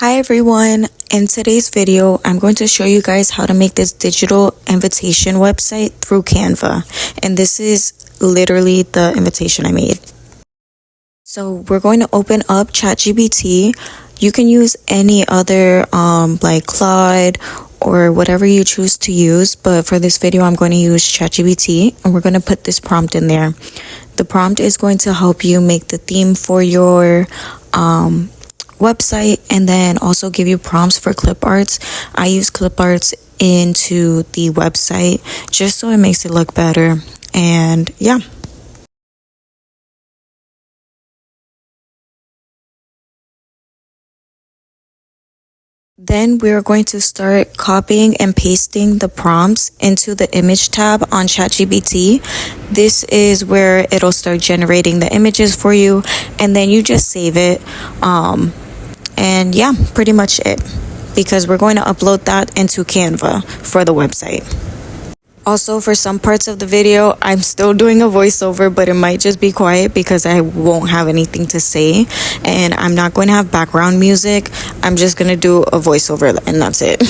Hi everyone, in today's video I'm going to show you guys how to make this digital invitation website through Canva, and this is literally the invitation I made. So we're going to open up ChatGPT. You can use any other like Claude or whatever you choose to use, but for this video I'm going to use ChatGPT and we're going to put this prompt in there. The prompt is going to help you make the theme for your website and then also give you prompts for clip arts. I use clip arts into the website just so it makes it look better. And yeah. Then we're going to start copying and pasting the prompts into the image tab on ChatGPT. This is where it'll start generating the images for you, and then you just save it. And yeah, pretty much it, because we're going to upload that into Canva for the website. Also, for some parts of the video, I'm still doing a voiceover, but it might just be quiet because I won't have anything to say. And I'm not going to have background music. I'm just going to do a voiceover and that's it.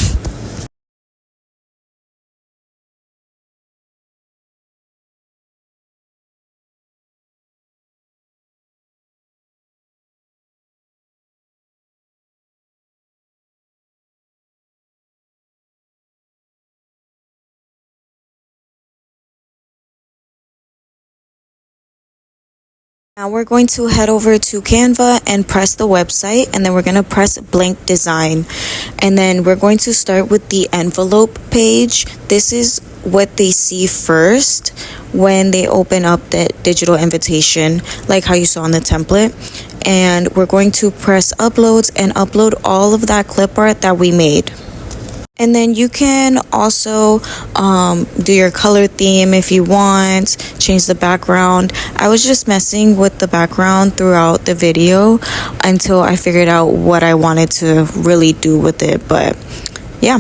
Now we're going to head over to Canva and press the website, and then we're going to press blank design. And then we're going to start with the envelope page. This is what they see first when they open up the digital invitation, like how you saw on the template. And we're going to press uploads and upload all of that clip art that we made. And then you can also do your color theme if you want, change the background. I was just messing with the background throughout the video until I figured out what I wanted to really do with it. But yeah.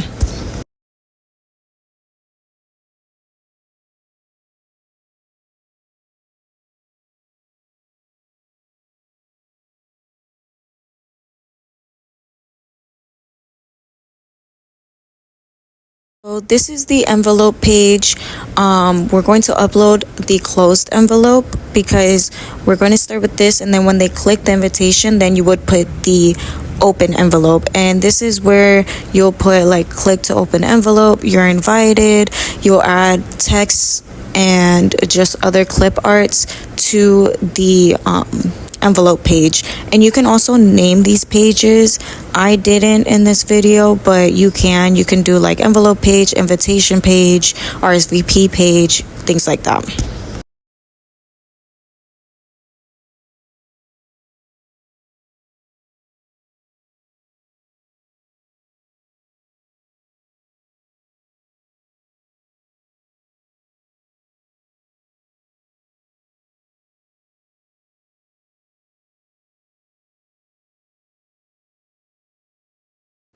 So this is the envelope page. We're going to upload the closed envelope because we're going to start with this, and then when they click the invitation, then you would put the open envelope. And this is where you'll put like click to open envelope, you're invited, you'll add text and just other clip arts to the envelope page. And you can also name these pages. I didn't in this video, but you can do like envelope page, invitation page, RSVP page, things like that.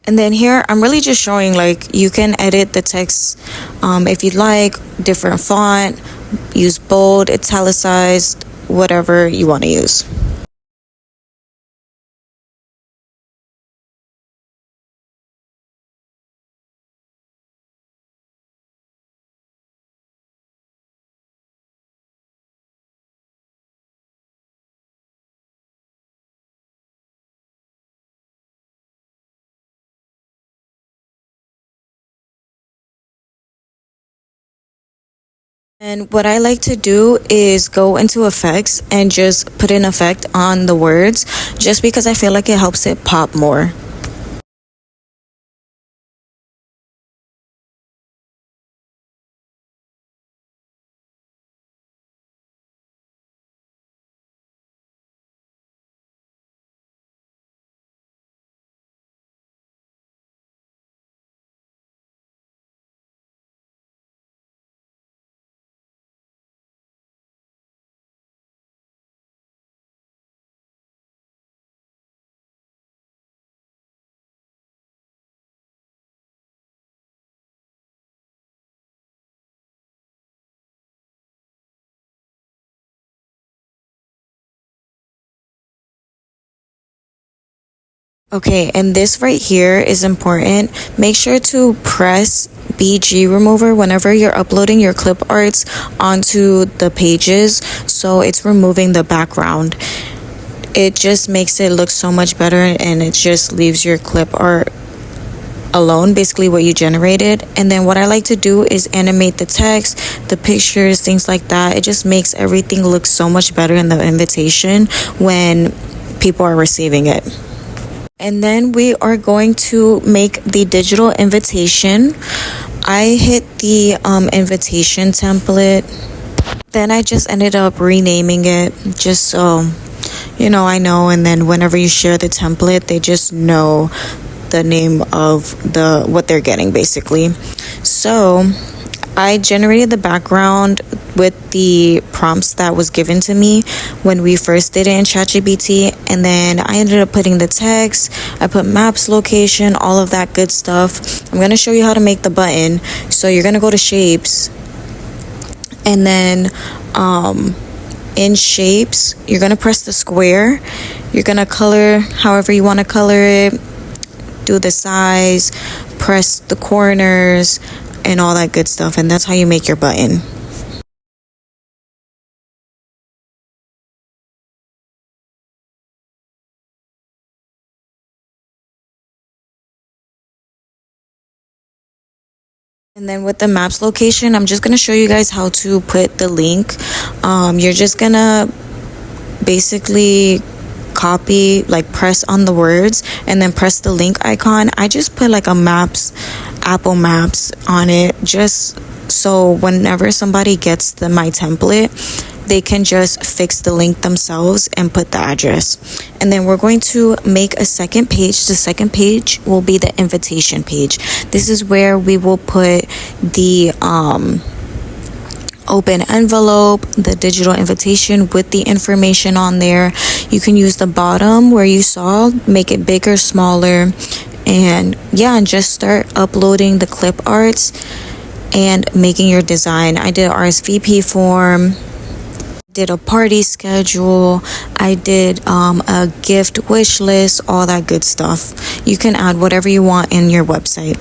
And then here, I'm really just showing like you can edit the text if you'd like, different font, use bold, italicized, whatever you want to use. And what I like to do is go into effects and just put an effect on the words, just because I feel like it helps it pop more. Okay, and this right here is important. Make sure to press BG remover whenever you're uploading your clip arts onto the pages, so it's removing the background. It just makes it look so much better, and it just leaves your clip art alone, basically what you generated. And then what I like to do is animate the text, the pictures, things like that. It just makes everything look so much better in the invitation when people are receiving it. And then we are going to make the digital invitation. I hit the invitation template. Then I just ended up renaming it just so I know, and then whenever you share the template, they just know the name of what they're getting, basically. So I generated the background with the prompts that was given to me when we first did it in ChatGPT, and then I ended up putting the text. I put maps, location, all of that good stuff. I'm going to show you how to make the button. So you're going to go to shapes, and then in shapes, you're going to press the square. You're going to color however you want to color it, do the size, press the corners, and all that good stuff. And that's how you make your button. And then with the maps location, I'm just going to show you guys how to put the link. You're just going to basically copy, like press on the words, and then press the link icon. I just put like Apple Maps on it, just so whenever somebody gets my template, they can just fix the link themselves and put the address. And then we're going to make a second page. The second page will be the invitation page. This is where we will put the open envelope, the digital invitation with the information on there. You can use the bottom where you saw, make it bigger, smaller, and just start uploading the clip arts and making your design. I did RSVP form, did a party schedule, I did a gift wish list, all that good stuff. You can add whatever you want in your website.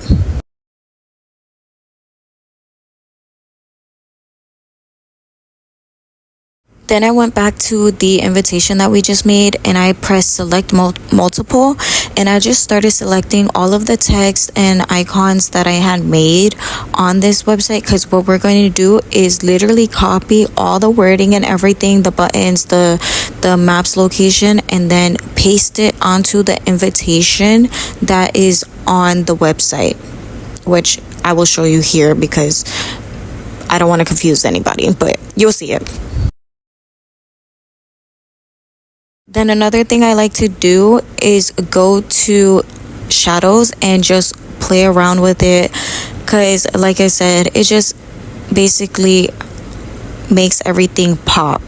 Then I went back to the invitation that we just made, and I pressed select multiple, and I just started selecting all of the text and icons that I had made on this website, because what we're going to do is literally copy all the wording and everything, the buttons, the maps location, and then paste it onto the invitation that is on the website, which I will show you here because I don't want to confuse anybody, but you'll see it. Then another thing I like to do is go to shadows and just play around with it, because like I said, it just basically makes everything pop.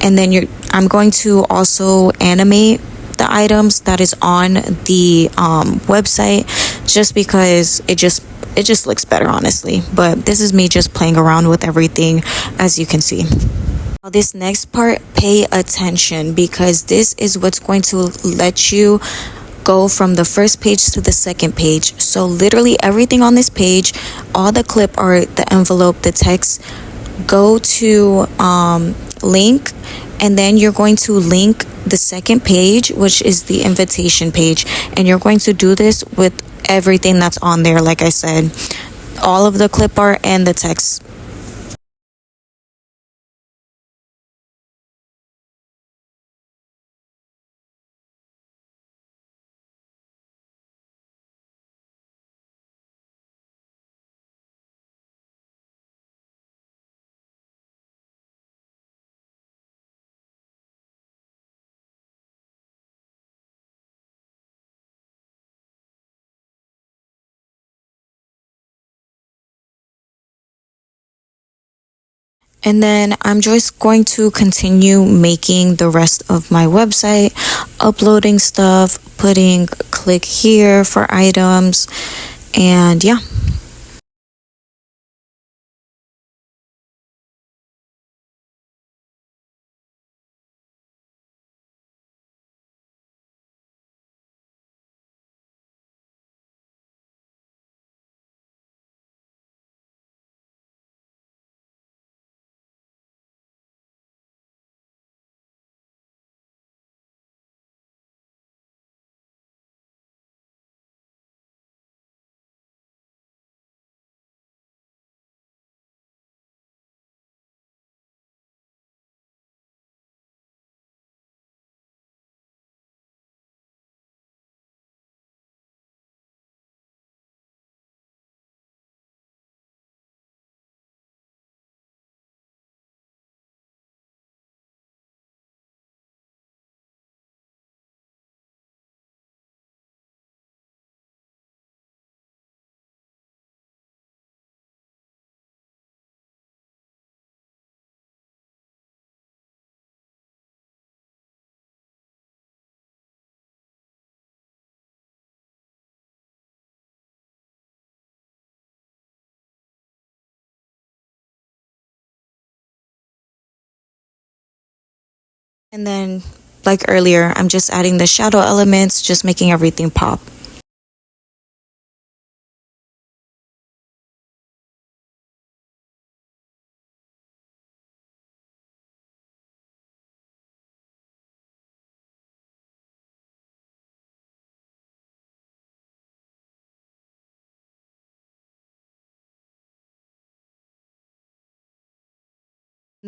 And then I'm going to also animate the items that is on the website, just because it just looks better, honestly. But this is me just playing around with everything, as you can see. This next part, pay attention, because this is what's going to let you go from the first page to the second page. So literally everything on this page, all the clip art, the envelope, the text, go to link, and then you're going to link the second page, which is the invitation page. And you're going to do this with everything that's on there, like I said, all of the clip art and the text. And then I'm just going to continue making the rest of my website, uploading stuff, putting click here for items, and yeah. And then, like earlier, I'm just adding the shadow elements, just making everything pop.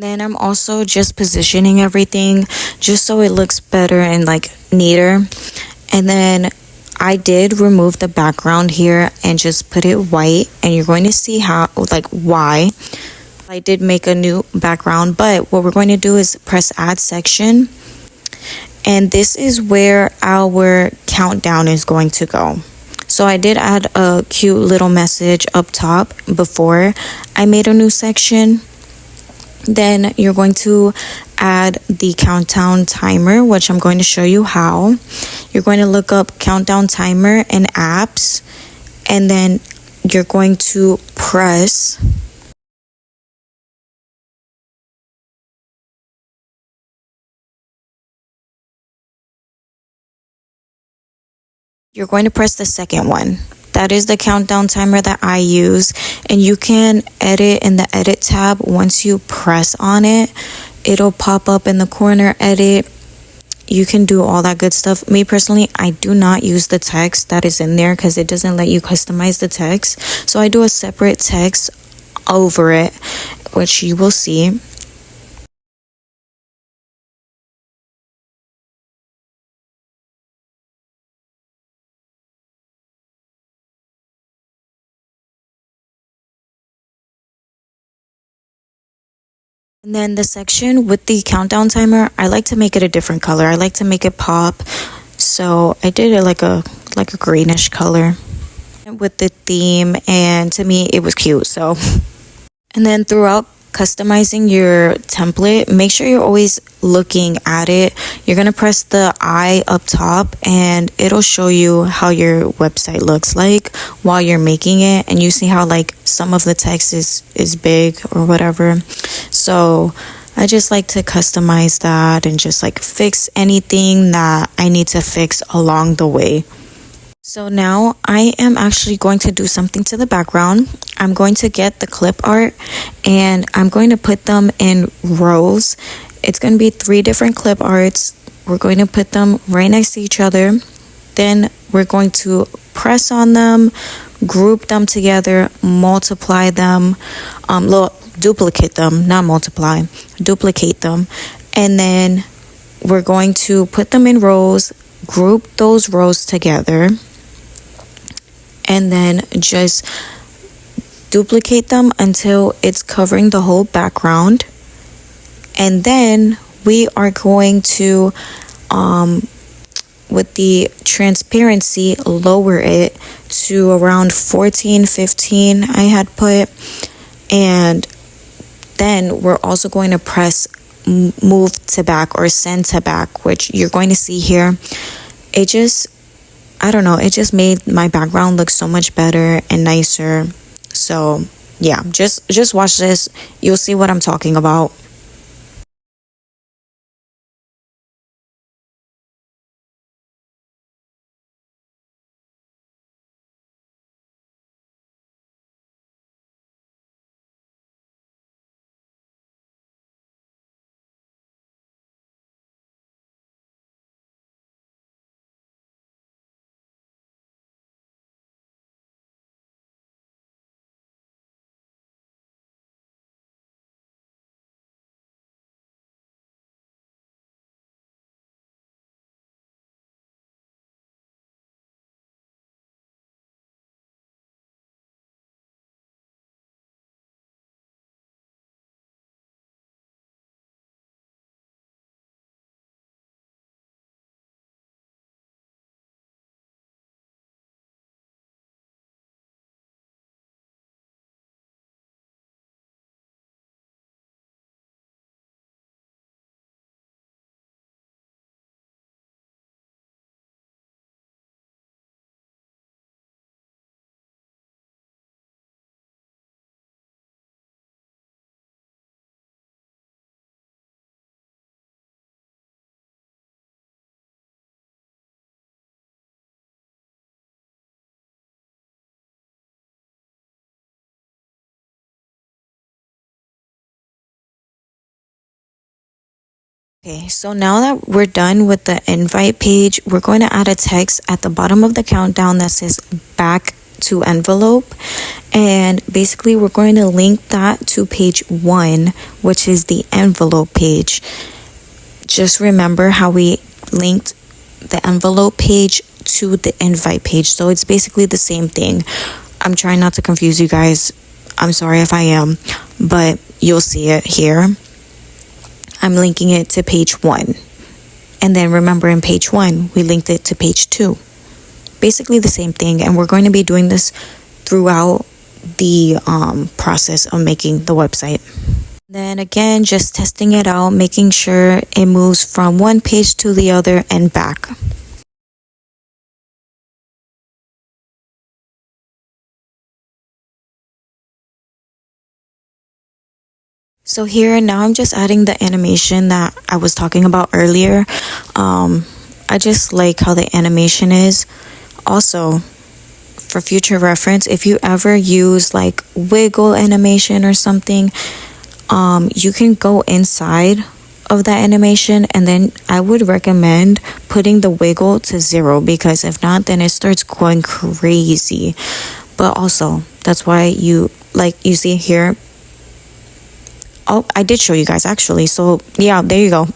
Then I'm also just positioning everything just so it looks better and like neater. And then I did remove the background here and just put it white, and you're going to see how, like, why. I did make a new background, but what we're going to do is press add section, and this is where our countdown is going to go. So I did add a cute little message up top before I made a new section. Then you're going to add the countdown timer, which I'm going to show you how. You're going to look up countdown timer in apps, and then you're going to press the second one. That is the countdown timer that I use, and you can edit in the edit tab. Once you press on it, it'll pop up in the corner, edit. You can do all that good stuff. Me personally, I do not use the text that is in there because it doesn't let you customize the text. So I do a separate text over it, which you will see. And then the section with the countdown timer, I like to make it a different color. I like to make it pop. So I did it like a greenish color with the theme, and to me it was cute. So, and then throughout customizing your template, make sure you're always looking at it. You're going to press the eye up top, and it'll show you how your website looks like while you're making it. And you see how like some of the text is big or whatever. So I just like to customize that and just like fix anything that I need to fix along the way. So now I am actually going to do something to the background. I'm going to get the clip art, and I'm going to put them in rows. It's going to be 3 different clip arts. We're going to put them right next to each other. Then we're going to press on them, group them together, multiply them, duplicate them, not multiply, duplicate them. And then we're going to put them in rows, group those rows together, and then just duplicate them until it's covering the whole background. And then we are going to, with the transparency, lower it to around 14, 15 I had put. And then we're also going to press move to back or send to back, which you're going to see here. I don't know, it just made my background look so much better and nicer. So yeah, just watch this. You'll see what I'm talking about. Okay, so now that we're done with the invite page, we're going to add a text at the bottom of the countdown that says back to envelope. And basically, we're going to link that to page 1, which is the envelope page. Just remember how we linked the envelope page to the invite page. So it's basically the same thing. I'm trying not to confuse you guys. I'm sorry if I am, but you'll see it here. I'm linking it to page 1. And then remember in page 1, we linked it to page 2. Basically the same thing. And we're going to be doing this throughout the process of making the website. Then again, just testing it out, making sure it moves from one page to the other and back. So here now I'm just adding the animation that I was talking about earlier. I just like how the animation is. Also, for future reference, if you ever use like wiggle animation or something, you can go inside of that animation, and then I would recommend putting the wiggle to 0, because if not, then it starts going crazy. But also, that's why you see here. Oh, I did show you guys actually. So yeah, there you go.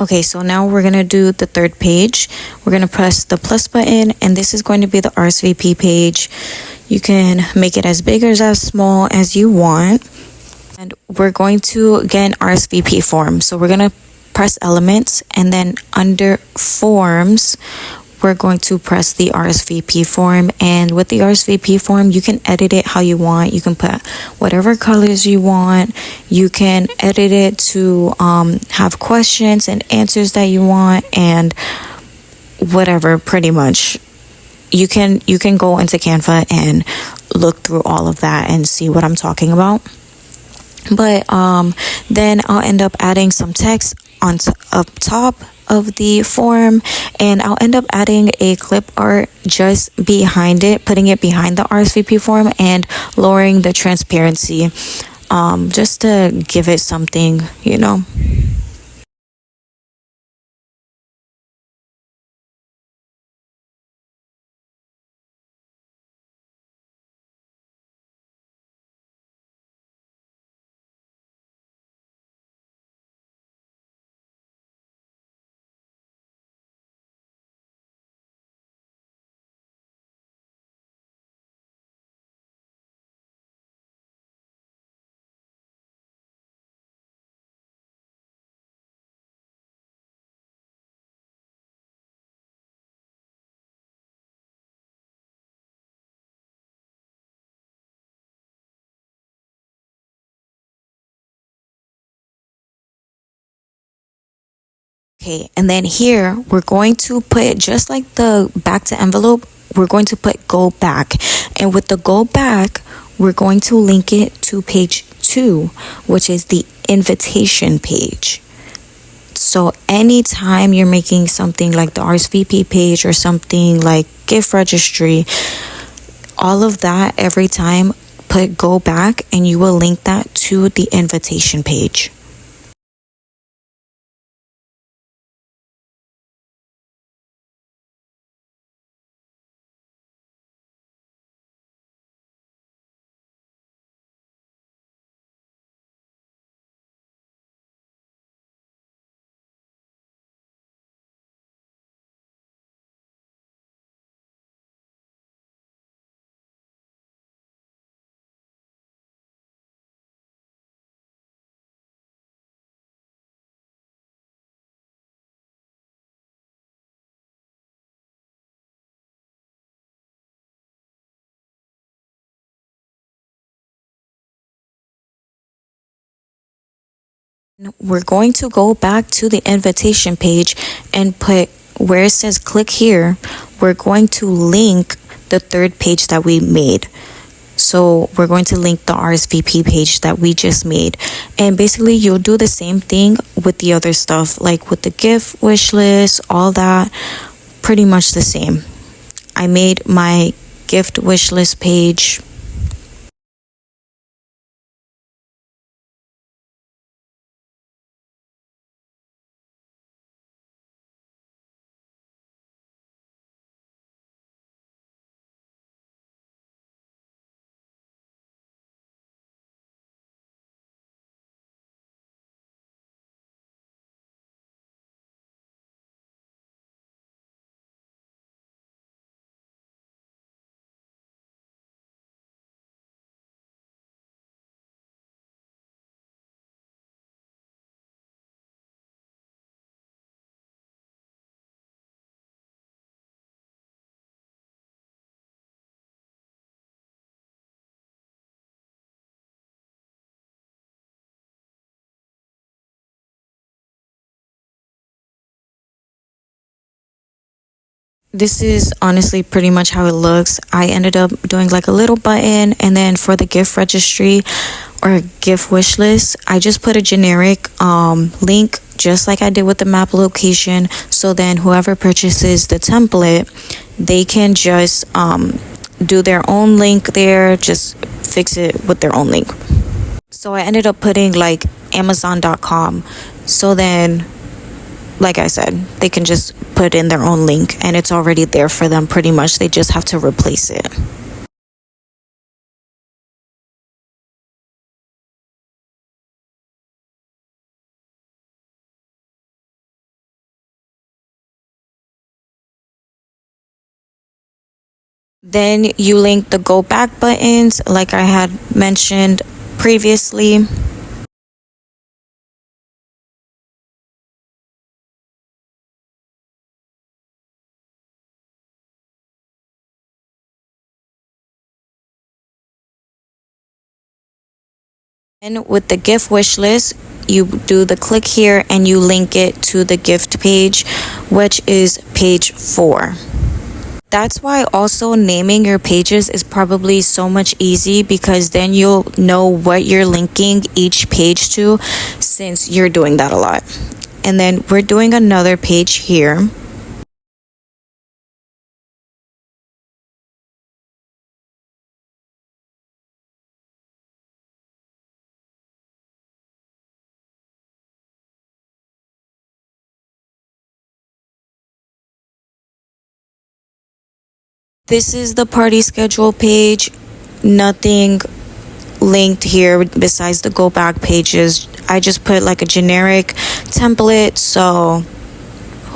Okay, so now we're going to do the third page. We're going to press the plus button, and this is going to be the RSVP page. You can make it as big or as small as you want. And we're going to, again, RSVP form. So we're going to press elements, and then under forms, we're going to press the RSVP form. And with the RSVP form, you can edit it how you want. You can put whatever colors you want. You can edit it to have questions and answers that you want, and whatever, pretty much. You can go into Canva and look through all of that and see what I'm talking about. But then I'll end up adding some text up top of the form, and I'll end up adding a clip art just behind it, putting it behind the RSVP form and lowering the transparency, just to give it something, you know. Okay, and then here we're going to put, just like the back to envelope, we're going to put go back. And with the go back, we're going to link it to page 2, which is the invitation page. So anytime you're making something like the RSVP page or something like gift registry, all of that, every time, put go back, and you will link that to the invitation page. We're going to go back to the invitation page and put where it says click here, we're going to link the third page that we made. So we're going to link the RSVP page that we just made. And basically you'll do the same thing with the other stuff, like with the gift wish list, all that, pretty much the same. I made my gift wish list page. This is honestly pretty much how it looks. I ended up doing like a little button, and then for the gift registry or gift wish list, I just put a generic link just like I did with the map location. So then whoever purchases the template, they can just do their own link there, just fix it with their own link. So I ended up putting like Amazon.com. So then, like I said, they can just put in their own link and it's already there for them pretty much. They just have to replace it. Then you link the go back buttons like I had mentioned previously. And with the gift wish list, you do the click here and you link it to the gift page, which is page 4. That's why also naming your pages is probably so much easy, because then you'll know what you're linking each page to, since you're doing that a lot. And then we're doing another page here. This is the party schedule page. Nothing linked here besides the go back pages. I just put like a generic template so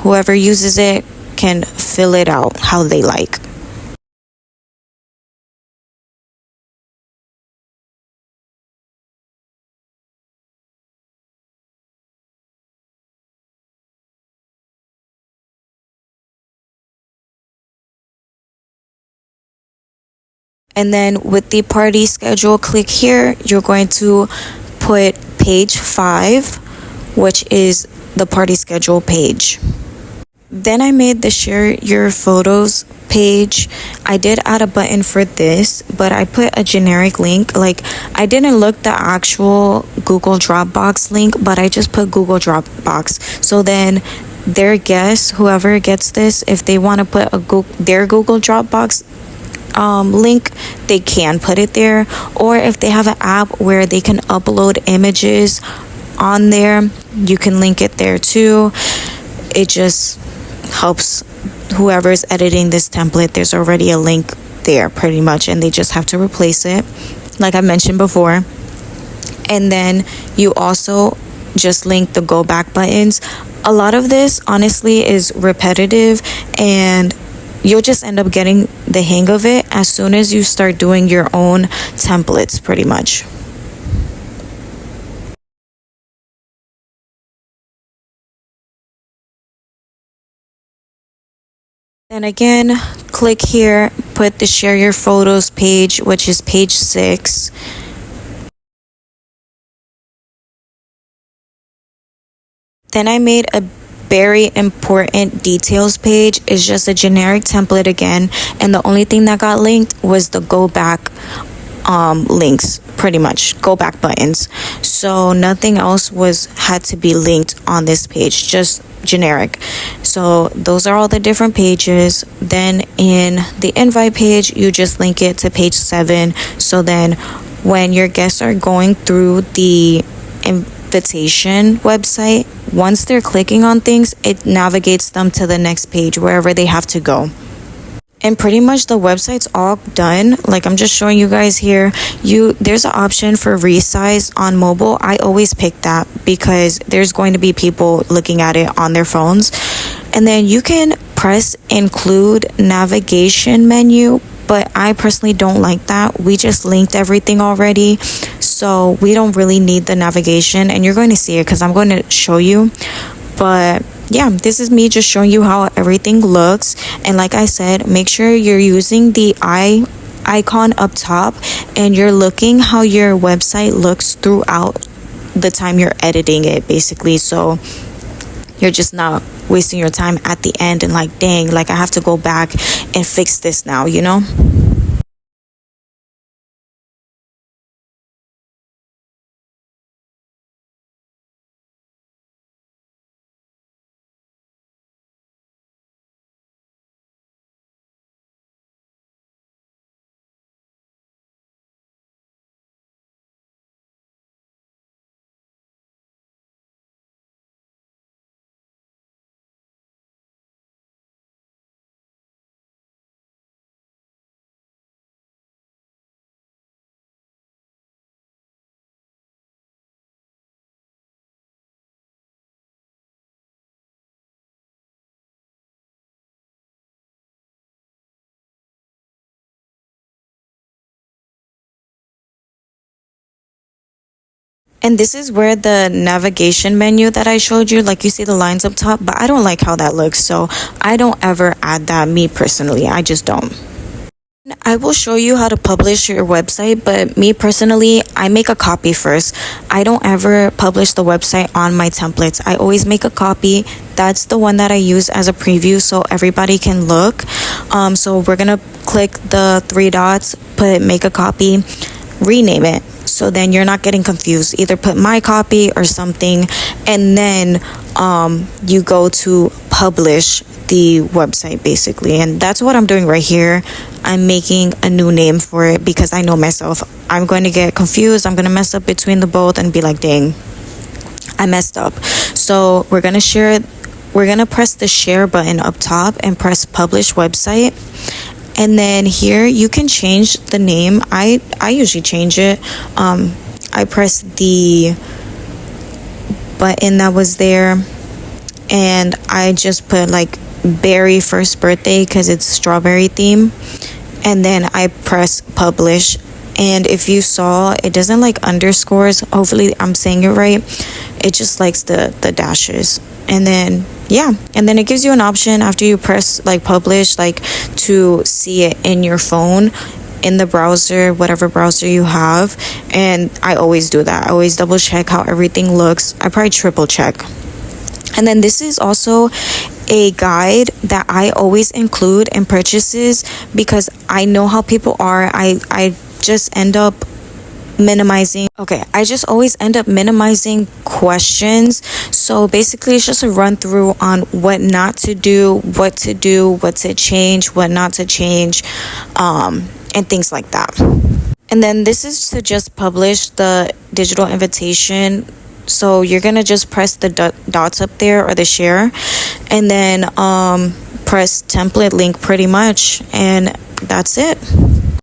whoever uses it can fill it out how they like. And then with the party schedule, click here. You're going to put page 5, which is the party schedule page. Then I made the share your photos page. I did add a button for this, but I put a generic link. Like, I didn't look the actual Google Dropbox link, but I just put Google Dropbox. So then their guests, whoever gets this, if they want to put their Google Dropbox link, they can put it there. Or if they have an app where they can upload images on there, you can link it there too. It just helps whoever's editing this template. There's already a link there pretty much, and they just have to replace it like I mentioned before. And then you also just link the go back buttons. A lot of this honestly is repetitive, and you'll just end up getting the hang of it as soon as you start doing your own templates pretty much. Then again, click here, put the share your photos page, which is page 6. Then I made a very important details page. It's just a generic template again, and the only thing that got linked was the go back links, pretty much go back buttons. So nothing else had to be linked on this page, just generic. So those are all the different pages. Then in the invite page, you just link it to page 7. So then when your guests are going through the invitation website, once they're clicking on things, it navigates them to the next page wherever they have to go. And pretty much the website's all done. Like, I'm just showing you guys here. There's an option for resize on mobile. I always pick that because there's going to be people looking at it on their phones. And then you can press include navigation menu, but I personally don't like that. We just linked everything already, so we don't really need the navigation, and you're going to see it because I'm going to show you. But yeah, this is me just showing you how everything looks. And like I said, make sure you're using the icon up top and you're looking how your website looks throughout the time you're editing it, basically. So you're just not wasting your time at the end and like, dang, like I have to go back and fix this now, you know? And this is where the navigation menu that I showed you, like you see the lines up top, but I don't like how that looks. So I don't ever add that, me personally. I just don't. I will show you how to publish your website, but me personally, I make a copy first. I don't ever publish the website on my templates. I always make a copy. That's the one that I use as a preview so everybody can look. So we're going to click the 3 dots, put make a copy, rename it. So then you're not getting confused. Either put my copy or something, and then you go to publish the website, basically. And that's what I'm doing right here. I'm making a new name for it because I know myself. I'm going to get confused. I'm going to mess up between the both and be like, dang, I messed up. So we're going to share it. We're going to press the share button up top and press publish website. And then here you can change the name. I usually change it. I press the button that was there, and I just put like Berry first birthday because it's strawberry theme. And then I press publish. And if you saw, it doesn't like underscores. Hopefully I'm saying it right. It just likes the dashes. And then yeah, and then it gives you an option after you press like publish, like to see it in your phone, in the browser, whatever browser you have. And I always do that. I always double check how everything looks. I probably triple check. And then this is also a guide that I always include in purchases because I know how people are. I just end up minimizing. I just always end up minimizing questions. So basically it's just a run through on what not to do, what to change, what not to change, and things like that. And then this is to just publish the digital invitation. So you're gonna just press the dots up there or the share, and then press template link pretty much, and that's it.